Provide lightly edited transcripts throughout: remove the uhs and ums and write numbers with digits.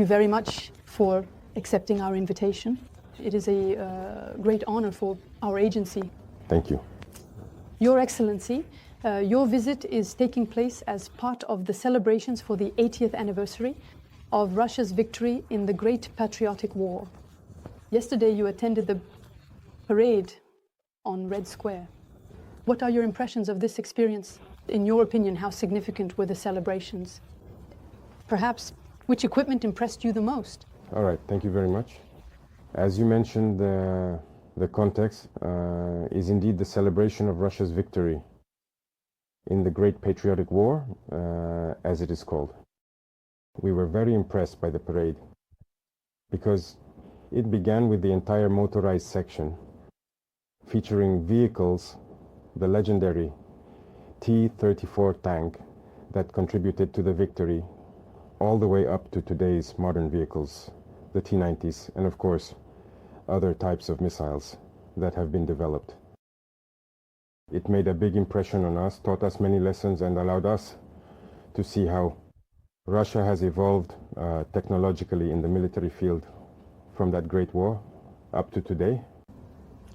you very much for accepting our invitation. It is a great honor for our agency. Thank you. Your Excellency, your visit is taking place as part of the celebrations for the 80th anniversary of Russia's victory in the Great Patriotic War. Yesterday you attended the parade on Red Square. What are your impressions of this experience? In your opinion, how significant were the celebrations? Perhaps, which equipment impressed you the most? All right, thank you very much. As you mentioned, the context is indeed the celebration of Russia's victory in the Great Patriotic War, as it is called. We were very impressed by the parade because it began with the entire motorized section featuring vehicles, the legendary T-34 tank that contributed to the victory, all the way up to today's modern vehicles, the T-90s, and of course other types of missiles that have been developed. It made a big impression on us, taught us many lessons, and allowed us to see how Russia has evolved technologically in the military field from that great war up to today.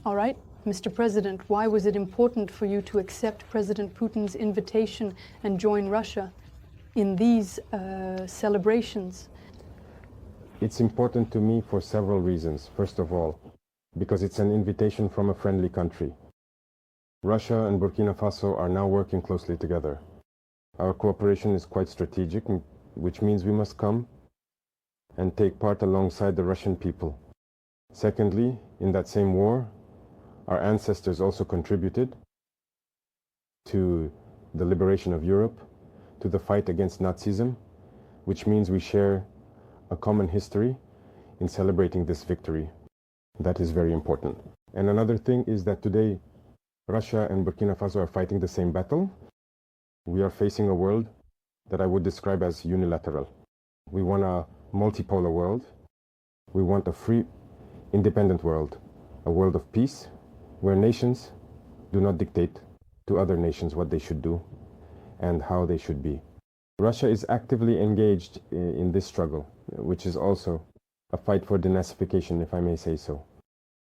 All right, Mr. President, why was it important for you to accept President Putin's invitation and join Russia in these celebrations? It's important to me for several reasons. First of all, because it's an invitation from a friendly country. Russia and Burkina Faso are now working closely together. Our cooperation is quite strategic, which means we must come and take part alongside the Russian people. Secondly, in that same war, our ancestors also contributed to the liberation of Europe, to the fight against Nazism, which means we share a common history in celebrating this victory. That is very important. And another thing is that today, Russia and Burkina Faso are fighting the same battle. We are facing a world that I would describe as unilateral. We want a multipolar world. We want a free, independent world, a world of peace, where nations do not dictate to other nations what they should do and how they should be. Russia is actively engaged in this struggle, which is also a fight for denazification, if I may say so.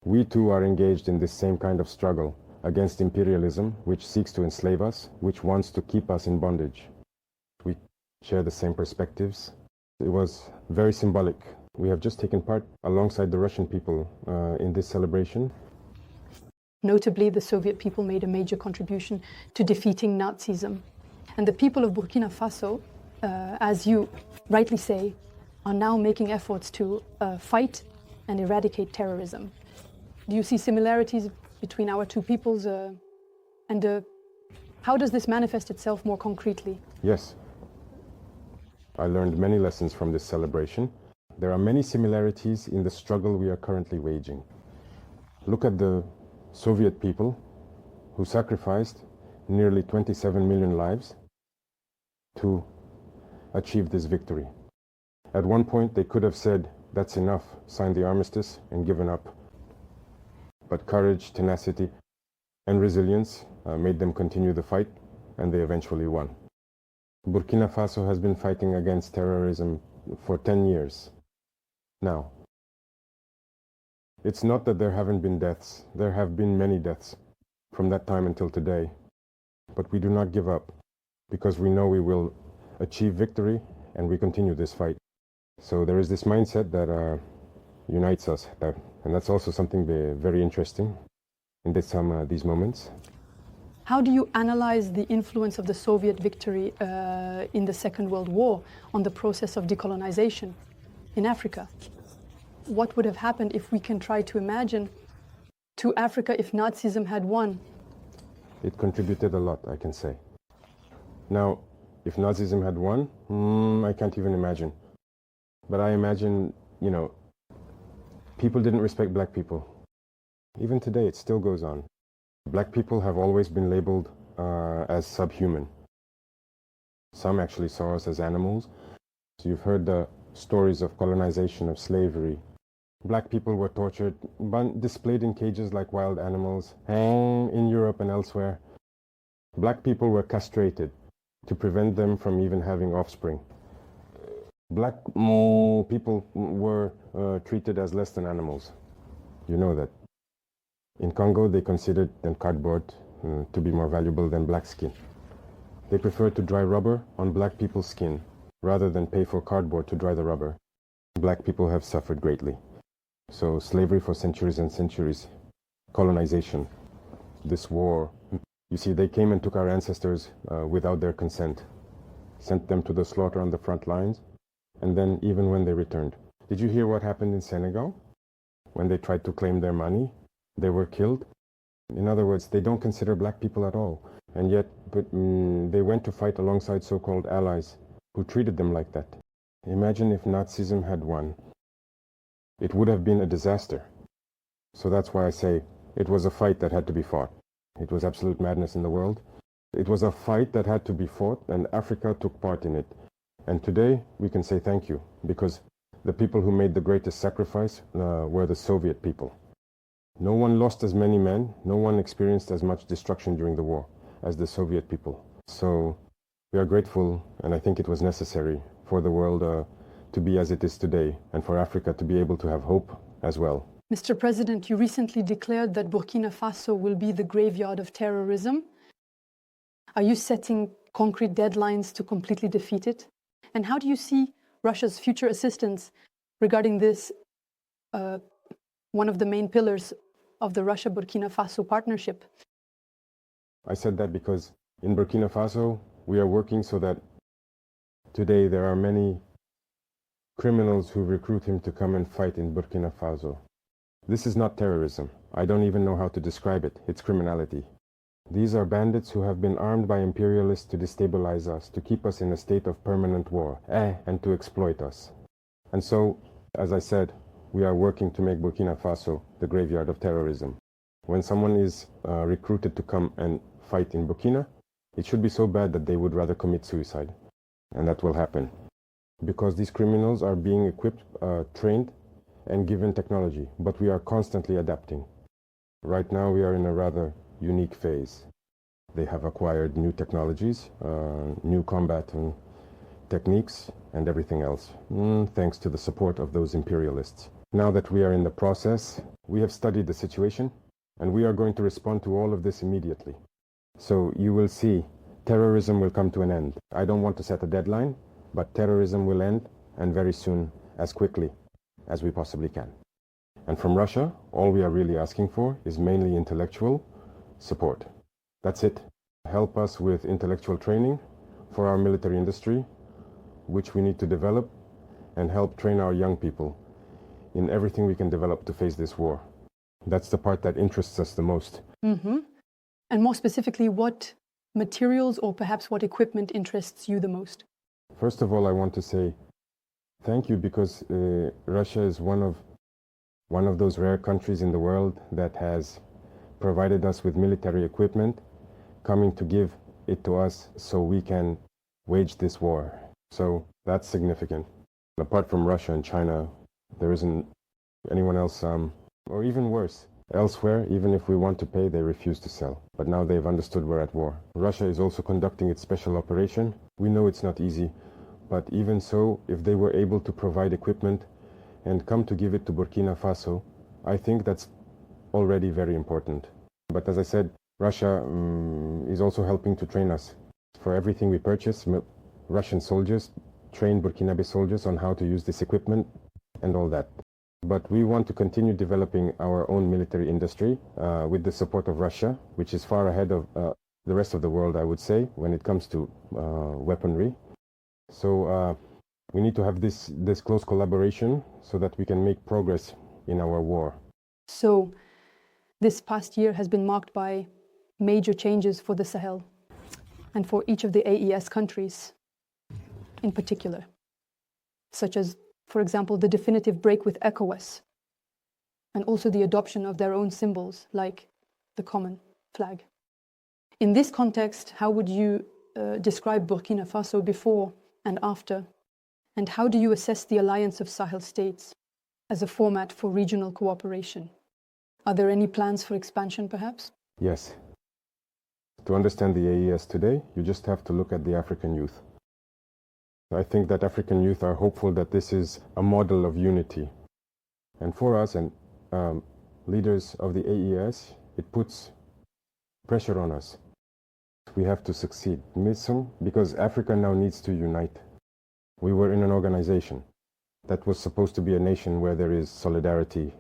We too are engaged in this same kind of struggle against imperialism, which seeks to enslave us, which wants to keep us in bondage. We share the same perspectives. It was very symbolic. We have just taken part alongside the Russian people in this celebration. Notably, the Soviet people made a major contribution to defeating Nazism. And the people of Burkina Faso, as you rightly say, are now making efforts to fight and eradicate terrorism. Do you see similarities between our two peoples? And how does this manifest itself more concretely? Yes. I learned many lessons from this celebration. There are many similarities in the struggle we are currently waging. Look at the Soviet people who sacrificed nearly 27 million lives to achieve this victory. At one point, they could have said, "That's enough, sign the armistice," and given up. But courage, tenacity, and resilience made them continue the fight, and they eventually won. Burkina Faso has been fighting against terrorism for 10 years now. It's not that there haven't been deaths. There have been many deaths from that time until today. But we do not give up, because we know we will achieve victory, and we continue this fight. So there is this mindset that unites us, and that's also something very interesting in these moments. How do you analyze the influence of the Soviet victory in the Second World War on the process of decolonization in Africa? What would have happened if we can try to imagine to Africa if Nazism had won? It contributed a lot, I can say. Now, if Nazism had won, I can't even imagine. But I imagine, people didn't respect black people. Even today, it still goes on. Black people have always been labeled as subhuman. Some actually saw us as animals. So you've heard the stories of colonization, of slavery. Black people were tortured, displayed in cages like wild animals, in Europe and elsewhere. Black people were castrated to prevent them from even having offspring. Black people were treated as less than animals. You know that. In Congo, they considered them cardboard to be more valuable than black skin. They preferred to dry rubber on black people's skin rather than pay for cardboard to dry the rubber. Black people have suffered greatly. So slavery for centuries and centuries, colonization, this war. You see, they came and took our ancestors without their consent, sent them to the slaughter on the front lines, and then even when they returned. Did you hear what happened in Senegal? When they tried to claim their money, they were killed. In other words, they don't consider black people at all. And yet, they went to fight alongside so-called allies who treated them like that. Imagine if Nazism had won. It would have been a disaster. So that's why I say it was a fight that had to be fought. It was absolute madness in the world. It was a fight that had to be fought, and Africa took part in it. And today, we can say thank you, because the people who made the greatest sacrifice were the Soviet people. No one lost as many men, no one experienced as much destruction during the war as the Soviet people. So we are grateful, and I think it was necessary for the world to be as it is today, and for Africa to be able to have hope as well. Mr. President, you recently declared that Burkina Faso will be the graveyard of terrorism. Are you setting concrete deadlines to completely defeat it? And how do you see Russia's future assistance regarding this, one of the main pillars of the Russia-Burkina Faso partnership? I said that because in Burkina Faso, we are working so that today there are many criminals who recruit him to come and fight in Burkina Faso. This is not terrorism. I don't even know how to describe it. It's criminality. These are bandits who have been armed by imperialists to destabilize us, to keep us in a state of permanent war, and to exploit us. And so, as I said, we are working to make Burkina Faso the graveyard of terrorism. When someone is recruited to come and fight in Burkina, it should be so bad that they would rather commit suicide. And that will happen. Because these criminals are being equipped, trained, and given technology. But we are constantly adapting. Right now we are in a rather unique phase. They have acquired new technologies, new combat techniques, and everything else, thanks to the support of those imperialists. Now that we are in the process, we have studied the situation, and we are going to respond to all of this immediately. So you will see, terrorism will come to an end. I don't want to set a deadline, but terrorism will end, and very soon, as quickly as we possibly can. And from Russia, all we are really asking for is mainly intellectual support. That's it. Help us with intellectual training for our military industry, which we need to develop, and help train our young people in everything we can develop to face this war. That's the part that interests us the most. Mm-hmm. And more specifically, what materials or perhaps what equipment interests you the most? First of all, I want to say thank you, because Russia is one of those rare countries in the world that has provided us with military equipment, coming to give it to us so we can wage this war. So that's significant. Apart from Russia and China, there isn't anyone else, or even worse, elsewhere, even if we want to pay, they refuse to sell. But now they've understood we're at war. Russia is also conducting its special operation. We know it's not easy, but even so, if they were able to provide equipment and come to give it to Burkina Faso, I think that's already very important. But as I said, Russia is also helping to train us. For everything we purchase, Russian soldiers train Burkinabe soldiers on how to use this equipment and all that. But we want to continue developing our own military industry with the support of Russia, which is far ahead of the rest of the world, I would say, when it comes to weaponry. So we need to have this close collaboration so that we can make progress in our war. So this past year has been marked by major changes for the Sahel and for each of the AES countries in particular, such as, for example, the definitive break with ECOWAS, and also the adoption of their own symbols, like the common flag. In this context, how would you describe Burkina Faso before and after? And how do you assess the Alliance of Sahel States as a format for regional cooperation? Are there any plans for expansion, perhaps? Yes. To understand the AES today, you just have to look at the African youth. I think that African youth are hopeful that this is a model of unity. And for us and leaders of the AES, it puts pressure on us. We have to succeed. Because Africa now needs to unite. We were in an organization that was supposed to be a nation where there is solidarity,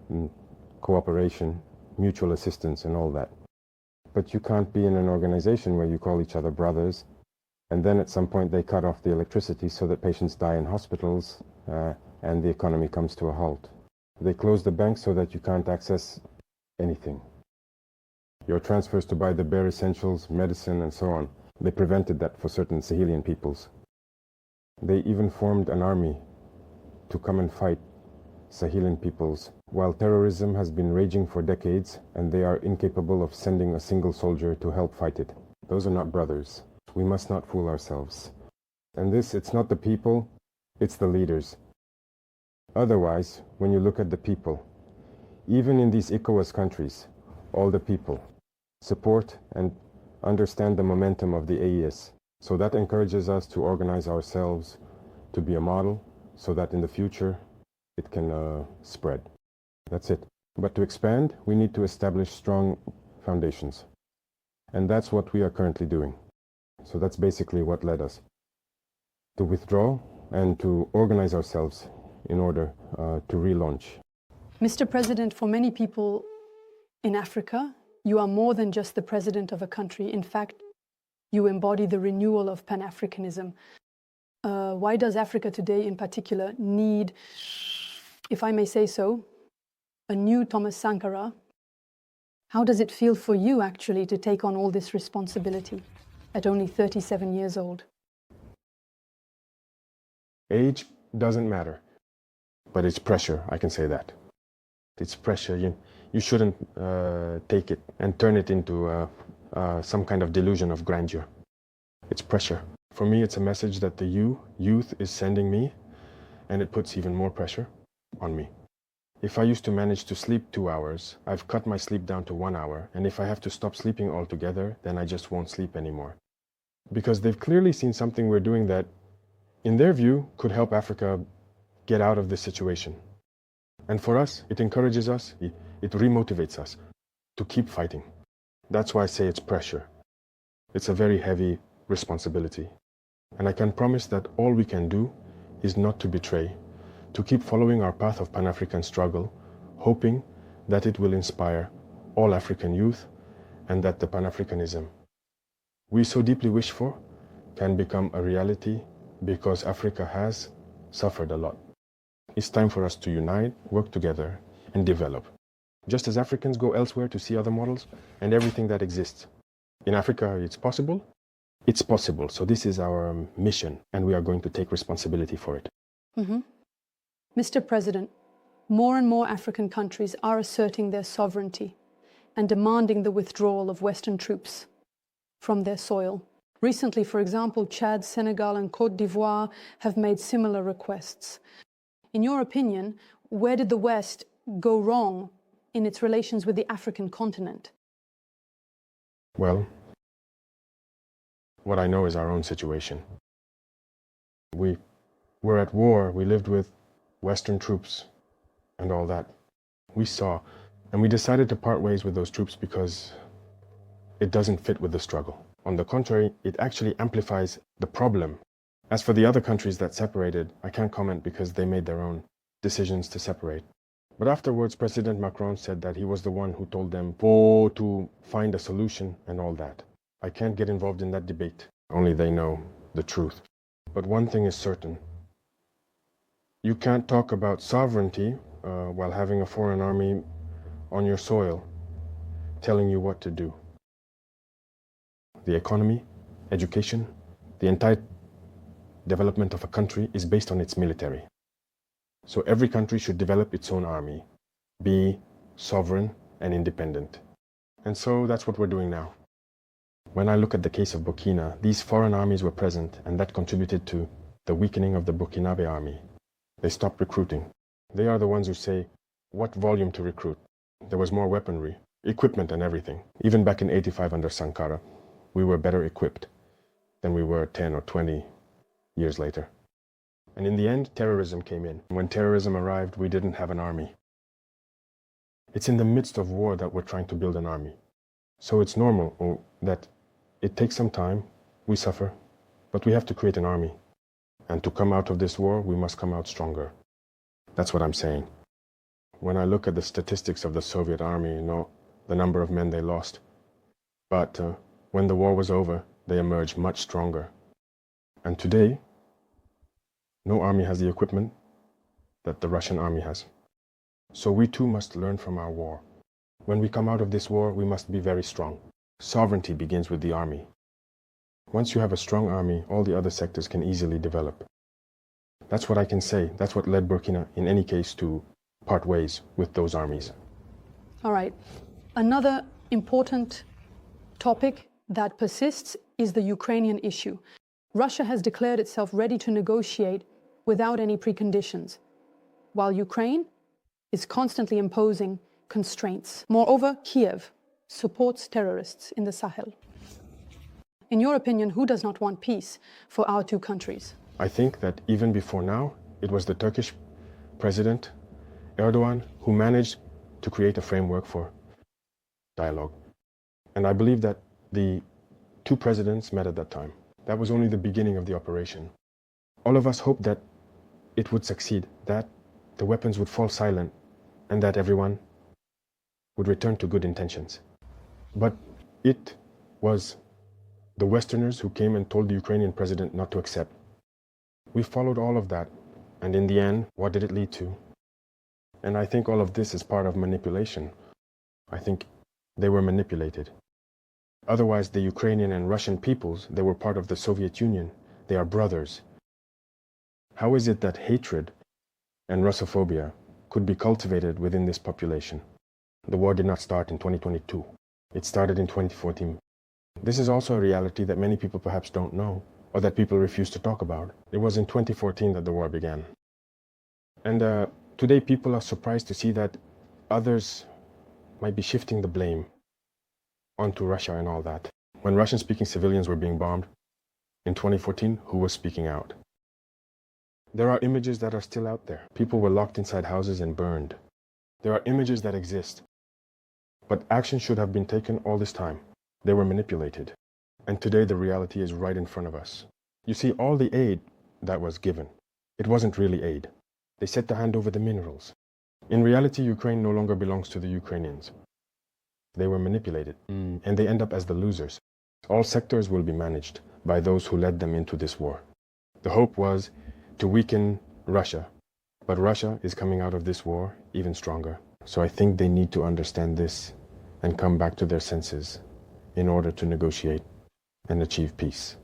cooperation, mutual assistance and all that. But you can't be in an organization where you call each other brothers, and then at some point they cut off the electricity so that patients die in hospitals and the economy comes to a halt. They close the banks so that you can't access anything. Your transfers to buy the bare essentials, medicine and so on, they prevented that for certain Sahelian peoples. They even formed an army to come and fight Sahelian peoples, while terrorism has been raging for decades and they are incapable of sending a single soldier to help fight it. Those are not brothers. We must not fool ourselves. And it's not the people, it's the leaders. Otherwise, when you look at the people, even in these ECOWAS countries, all the people support and understand the momentum of the AES. So that encourages us to organize ourselves to be a model so that in the future it can spread. That's it. But to expand, we need to establish strong foundations. And that's what we are currently doing. So that's basically what led us to withdraw and to organize ourselves in order to relaunch. Mr. President, for many people in Africa, you are more than just the president of a country. In fact, you embody the renewal of Pan-Africanism. Why does Africa today in particular need, if I may say so, a new Thomas Sankara? How does it feel for you actually to take on all this responsibility at only 37 years old? Age doesn't matter, but it's pressure, I can say that. It's pressure. You shouldn't take it and turn it into some kind of delusion of grandeur. It's pressure. For me, it's a message that the youth is sending me, and it puts even more pressure on me. If I used to manage to sleep 2 hours, I've cut my sleep down to 1 hour, and if I have to stop sleeping altogether, then I just won't sleep anymore. Because they've clearly seen something we're doing that, in their view, could help Africa get out of this situation. And for us, it encourages us, it remotivates us to keep fighting. That's why I say it's pressure. It's a very heavy responsibility. And I can promise that all we can do is not to betray, to keep following our path of Pan-African struggle, hoping that it will inspire all African youth and that the Pan-Africanism we so deeply wish for can become a reality because Africa has suffered a lot. It's time for us to unite, work together, and develop. Just as Africans go elsewhere to see other models and everything that exists. In Africa, it's possible. It's possible. So this is our mission, and we are going to take responsibility for it. Mr. President, more and more African countries are asserting their sovereignty and demanding the withdrawal of Western troops from their soil. Recently, for example, Chad, Senegal, and Côte d'Ivoire have made similar requests. In your opinion, where did the West go wrong in its relations with the African continent? Well, what I know is our own situation. We were at war, we lived with Western troops and all that. We saw, and we decided to part ways with those troops because it doesn't fit with the struggle. On the contrary, it actually amplifies the problem. As for the other countries that separated, I can't comment because they made their own decisions to separate. But afterwards, President Macron said that he was the one who told them to find a solution and all that. I can't get involved in that debate. Only they know the truth. But one thing is certain. You can't talk about sovereignty while having a foreign army on your soil telling you what to do. The economy, education, the entire development of a country is based on its military. So every country should develop its own army, be sovereign and independent. And so that's what we're doing now. When I look at the case of Burkina, these foreign armies were present, and that contributed to the weakening of the Burkinabe army. They stopped recruiting. They are the ones who say what volume to recruit. There was more weaponry, equipment and everything. Even back in '85 under Sankara, we were better equipped than we were 10 or 20 years later. And in the end, terrorism came in. When terrorism arrived, we didn't have an army. It's in the midst of war that we're trying to build an army. So it's normal that it takes some time, we suffer, but we have to create an army. And to come out of this war, we must come out stronger. That's what I'm saying. When I look at the statistics of the Soviet army, the number of men they lost. But when the war was over, they emerged much stronger. And today, no army has the equipment that the Russian army has. So we too must learn from our war. When we come out of this war, we must be very strong. Sovereignty begins with the army. Once you have a strong army, all the other sectors can easily develop. That's what I can say. That's what led Burkina, in any case, to part ways with those armies. All right. Another important topic that persists is the Ukrainian issue. Russia has declared itself ready to negotiate without any preconditions, while Ukraine is constantly imposing constraints. Moreover, Kiev supports terrorists in the Sahel. In your opinion, who does not want peace for our two countries? I think that even before now, it was the Turkish President Erdogan who managed to create a framework for dialogue. And I believe that the two presidents met at that time. That was only the beginning of the operation. All of us hoped that it would succeed, that the weapons would fall silent, and that everyone would return to good intentions. But it was the Westerners who came and told the Ukrainian president not to accept. We followed all of that, and in the end, what did it lead to? And I think all of this is part of manipulation. I think they were manipulated. Otherwise, the Ukrainian and Russian peoples, they were part of the Soviet Union. They are brothers. How is it that hatred and Russophobia could be cultivated within this population? The war did not start in 2022. It started in 2014. This is also a reality that many people perhaps don't know, or that people refuse to talk about. It was in 2014 that the war began. And today people are surprised to see that others might be shifting the blame onto Russia and all that. When Russian-speaking civilians were being bombed in 2014, who was speaking out? There are images that are still out there. People were locked inside houses and burned. There are images that exist. But action should have been taken all this time. They were manipulated. And today the reality is right in front of us. You see, all the aid that was given, it wasn't really aid. They said to hand over the minerals. In reality, Ukraine no longer belongs to the Ukrainians. They were manipulated, and they end up as the losers. All sectors will be managed by those who led them into this war. The hope was to weaken Russia, but Russia is coming out of this war even stronger. So I think they need to understand this and come back to their senses in order to negotiate and achieve peace.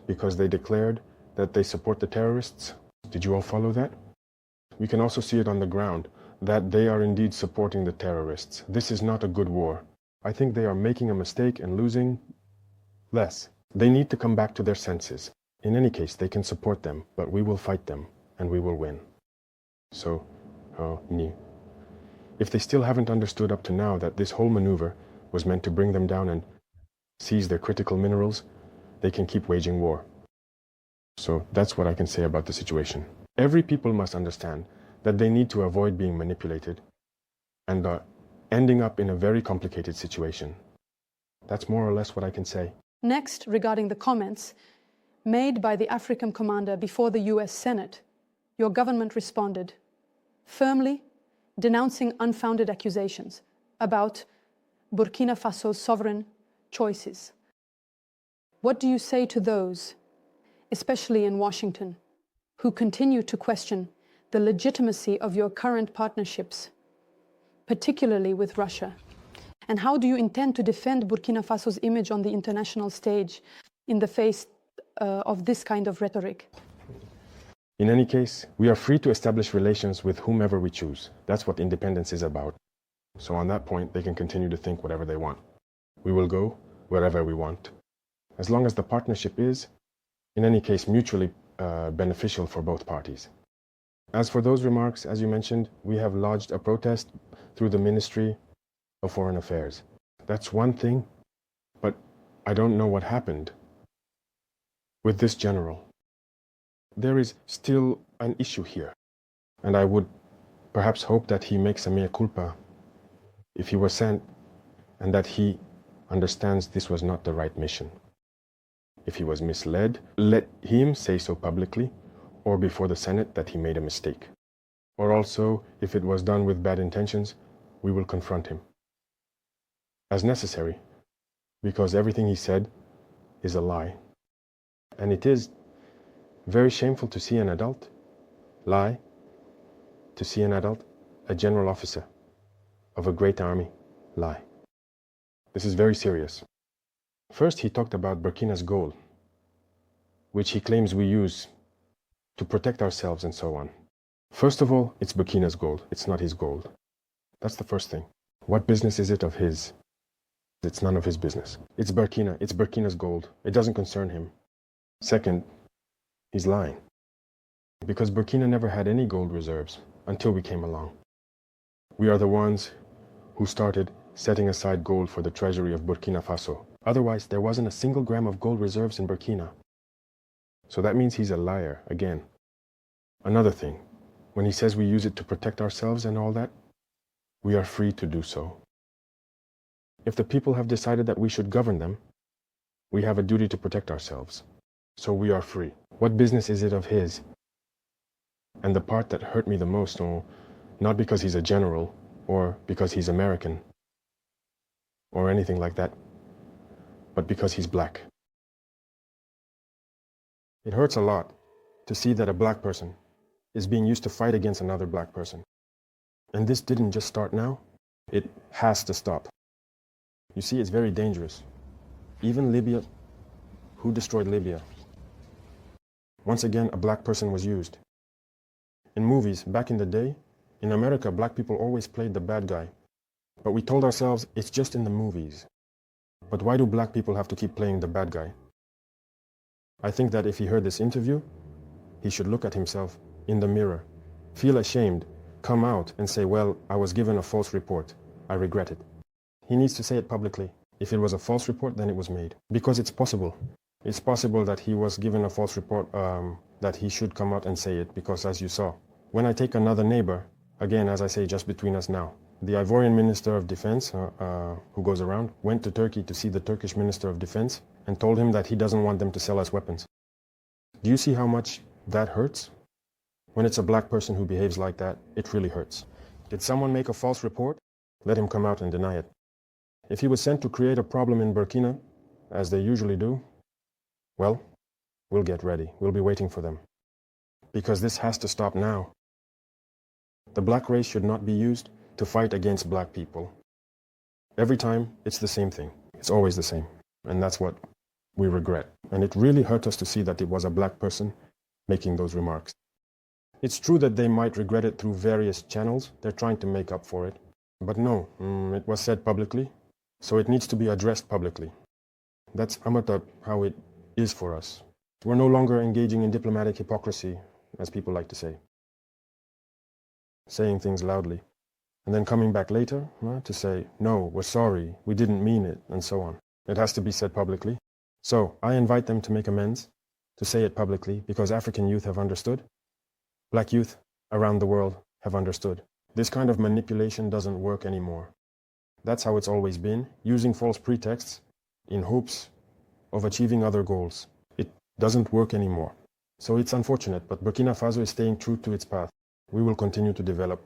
Because they declared that they support the terrorists. Did you all follow that? We can also see it on the ground, that they are indeed supporting the terrorists. This is not a good war. I think they are making a mistake and losing less. They need to come back to their senses. In any case, they can support them, but we will fight them, and we will win. So, if they still haven't understood up to now that this whole maneuver was meant to bring them down and seize their critical minerals, they can keep waging war. So that's what I can say about the situation. Every people must understand that they need to avoid being manipulated and ending up in a very complicated situation. That's more or less what I can say. Next, regarding the comments made by the African commander before the US Senate, your government responded firmly, denouncing unfounded accusations about Burkina Faso's sovereign choices. What do you say to those, especially in Washington, who continue to question the legitimacy of your current partnerships, particularly with Russia? And how do you intend to defend Burkina Faso's image on the international stage in the face of this kind of rhetoric? In any case, we are free to establish relations with whomever we choose. That's what independence is about. So on that point, they can continue to think whatever they want. We will go wherever we want, as long as the partnership is, in any case, mutually beneficial for both parties. As for those remarks, as you mentioned, we have lodged a protest through the Ministry of Foreign Affairs. That's one thing, but I don't know what happened with this general. There is still an issue here, and I would perhaps hope that he makes a mea culpa if he was sent, and that he understands this was not the right mission. If he was misled, let him say so publicly or before the Senate that he made a mistake. Or also, if it was done with bad intentions, we will confront him as necessary, because everything he said is a lie. And it is very shameful to see an adult lie, to see an adult, a general officer of a great army, lie. This is very serious. First, he talked about Burkina's gold, which he claims we use to protect ourselves and so on. First of all, it's Burkina's gold. It's not his gold. That's the first thing. What business is it of his? It's none of his business. It's Burkina. It's Burkina's gold. It doesn't concern him. Second, he's lying. Because Burkina never had any gold reserves until we came along. We are the ones who started setting aside gold for the treasury of Burkina Faso. Otherwise, there wasn't a single gram of gold reserves in Burkina. So that means he's a liar, again. Another thing, when he says we use it to protect ourselves and all that, we are free to do so. If the people have decided that we should govern them, we have a duty to protect ourselves. So we are free. What business is it of his? And the part that hurt me the most, not because he's a general, or because he's American, or anything like that, but because he's black. It hurts a lot to see that a black person is being used to fight against another black person. And this didn't just start now. It has to stop. You see, it's very dangerous. Even Libya, who destroyed Libya? Once again, a black person was used. In movies, back in the day, in America, black people always played the bad guy. But we told ourselves, it's just in the movies. But why do black people have to keep playing the bad guy? I think that if he heard this interview, he should look at himself in the mirror, feel ashamed, come out and say, well, I was given a false report. I regret it. He needs to say it publicly. If it was a false report, then it was made. Because it's possible. It's possible that he was given a false report, that he should come out and say it, because as you saw, when I take another neighbor, again, as I say, just between us now, the Ivorian Minister of Defense, who goes around, went to Turkey to see the Turkish Minister of Defense and told him that he doesn't want them to sell us weapons. Do you see how much that hurts? When it's a black person who behaves like that, it really hurts. Did someone make a false report? Let him come out and deny it. If he was sent to create a problem in Burkina, as they usually do, well, we'll get ready. We'll be waiting for them. Because this has to stop now. The black race should not be used to fight against black people. Every time, it's the same thing. It's always the same. And that's what we regret. And it really hurt us to see that it was a black person making those remarks. It's true that they might regret it through various channels. They're trying to make up for it. But no, it was said publicly, so it needs to be addressed publicly. That's how it is for us. We're no longer engaging in diplomatic hypocrisy, as people like to say. Saying things loudly, and then coming back later to say, no, we're sorry, we didn't mean it, and so on. It has to be said publicly. So I invite them to make amends, to say it publicly, because African youth have understood. Black youth around the world have understood. This kind of manipulation doesn't work anymore. That's how it's always been, using false pretexts in hopes of achieving other goals. It doesn't work anymore. So it's unfortunate, but Burkina Faso is staying true to its path. We will continue to develop.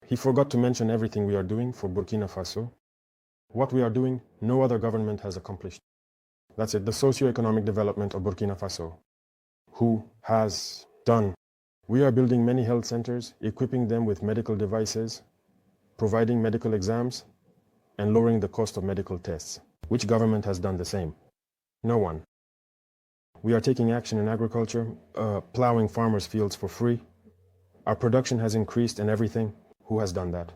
He forgot to mention everything we are doing for Burkina Faso. What we are doing, no other government has accomplished. That's it, the socio-economic development of Burkina Faso. Who has done? We are building many health centers, equipping them with medical devices, providing medical exams, and lowering the cost of medical tests. Which government has done the same? No one. We are taking action in agriculture, plowing farmers' fields for free. Our production has increased and everything. Who has done that?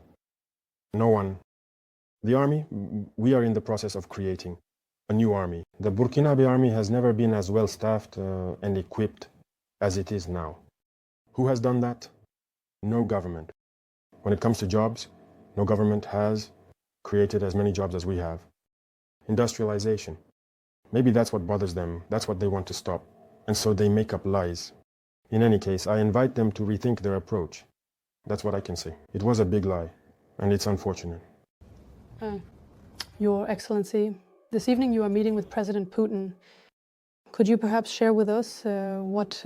No one. The army, we are in the process of creating a new army. The Burkinabe army has never been as well staffed and equipped as it is now. Who has done that? No government. When it comes to jobs, no government has created as many jobs as we have. Industrialization. Maybe that's what bothers them. That's what they want to stop. and so they make up lies. In any case, I invite them to rethink their approach. That's what I can say. It was a big lie, and it's unfortunate. Your Excellency, this evening you are meeting with President Putin. Could you perhaps share with us what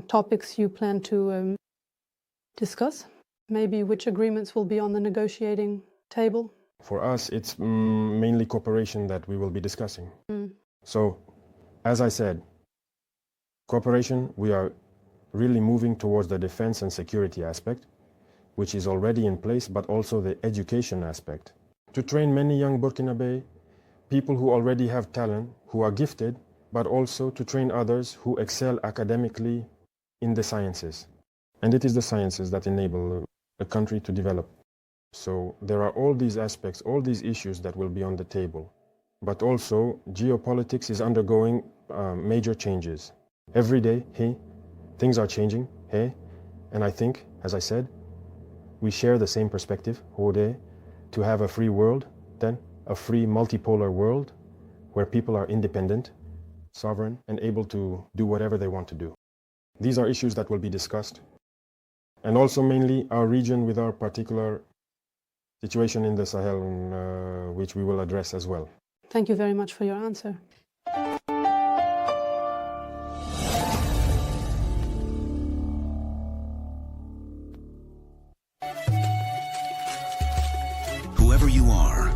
topics you plan to discuss? Maybe which agreements will be on the negotiating table? For us, it's mainly cooperation that we will be discussing. So, as I said, cooperation, we are really moving towards the defense and security aspect, which is already in place, but also the education aspect. To train many young Burkinabe, people who already have talent, who are gifted, but also to train others who excel academically in the sciences. And it is the sciences that enable a country to develop. So there are all these aspects, all these issues that will be on the table. But also, geopolitics is undergoing major changes. Every day, things are changing, and I think, as I said, we share the same perspective, to have a free world, then a free multipolar world where people are independent, sovereign, and able to do whatever they want to do. These are issues that will be discussed. And also mainly our region with our particular situation in the Sahel, which we will address as well. Thank you very much for your answer. Whoever you are,